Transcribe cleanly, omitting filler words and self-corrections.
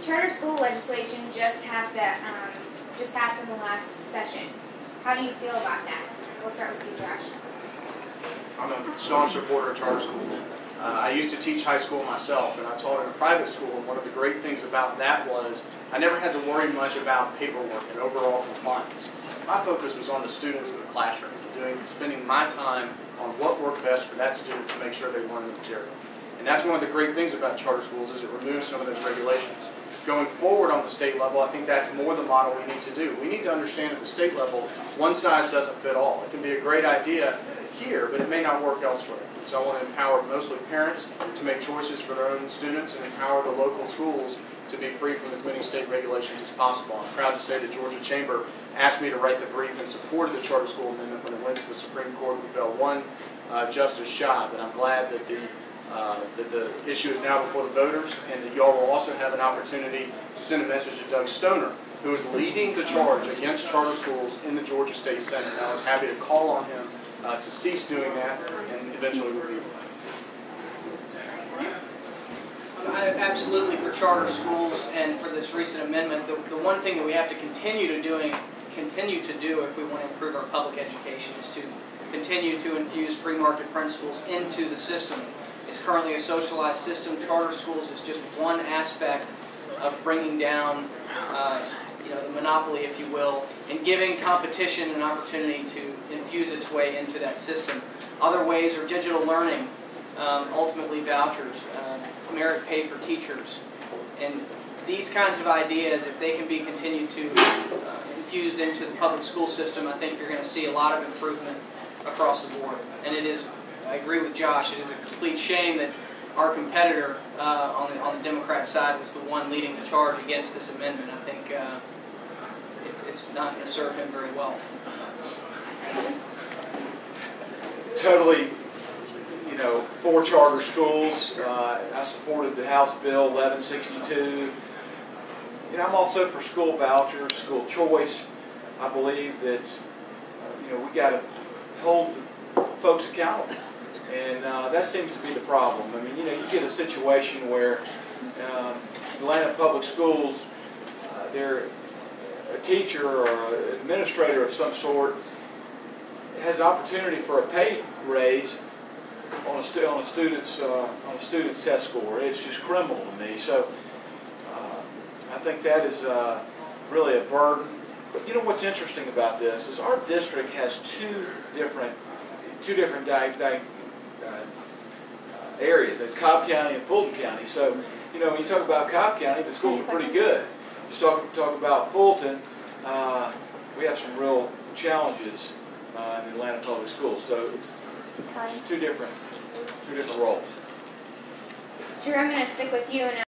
Charter school legislation just passed in the last session. How do you feel about that? We'll start with you, Josh. I'm a strong supporter of charter schools. I used to teach high school myself, and I taught in a private school, and one of the great things about that was I never had to worry much about paperwork and overall compliance. My focus was on the students in the classroom, spending my time on what worked best for that student to make sure they learned the material. And that's one of the great things about charter schools is it removes some of those regulations. Going forward on the state level, I think that's more the model we need to do. We need to understand at the state level, one size doesn't fit all. It can be a great idea here, but it may not work elsewhere. And so I want to empower mostly parents to make choices for their own students and empower the local schools to be free from as many state regulations as possible. I'm proud to say the Georgia Chamber asked me to write the brief in support of the charter school amendment when it went to the Supreme Court. We fell one justice shy, but I'm glad that the issue is now before the voters, and that y'all will also have an opportunity to send a message to Doug Stoner, who is leading the charge against charter schools in the Georgia State Senate. And I was happy to call on him to cease doing that and eventually review it. I'm absolutely for charter schools and for this recent amendment. The one thing that we have to continue to do if we want to improve our public education is to continue to infuse free market principles into the system. It's currently a socialized system. Charter schools is just one aspect of bringing down the monopoly, if you will, and giving competition an opportunity to infuse its way into that system. Other ways are digital learning, ultimately vouchers, merit pay for teachers. And these kinds of ideas, if they can be continued to infused into the public school system, I think you're going to see a lot of improvement across the board. And it is, I agree with Josh, it is a complete shame that our competitor on the Democrat side was the one leading the charge against this amendment. I think it's not going to serve him very well. Totally, for charter schools. I supported the House Bill 1162. I'm also for school vouchers, school choice. I believe that we got to hold folks accountable, and that seems to be the problem. I mean, you get a situation where Atlanta Public Schools, they're a teacher or an administrator of some sort has an opportunity for a pay raise on a student's test score. It's just criminal to me. So I think that is really a burden. But what's interesting about this is our district has two different areas. It's Cobb County and Fulton County. So when you talk about Cobb County, the schools are pretty good. You talk about Fulton, we have some real challenges in the Atlanta Public Schools. So it's two different roles. Drew, I'm going to stick with you and